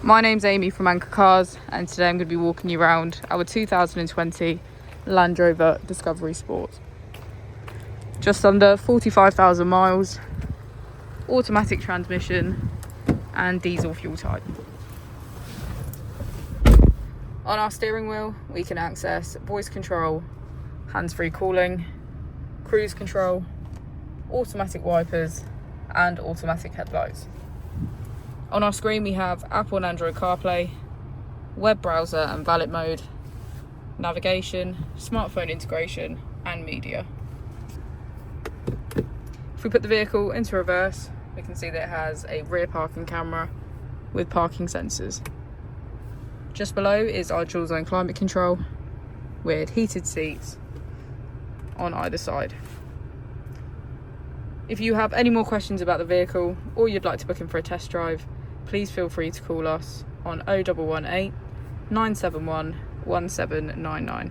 My name's Amy from Anchor Cars, and today I'm going to be walking you around our 2020 Land Rover Discovery Sport. Just under 45,000 miles, automatic transmission and diesel fuel type. On our steering wheel we can access voice control, hands-free calling, cruise control, automatic wipers and automatic headlights. On our screen we have Apple and Android CarPlay, web browser and valet mode, navigation, smartphone integration and media. If we put the vehicle into reverse, we can see that it has a rear parking camera with parking sensors. Just below is our dual zone climate control with heated seats on either side. If you have any more questions about the vehicle or you'd like to book in for a test drive, please feel free to call us on 0118 971 1799.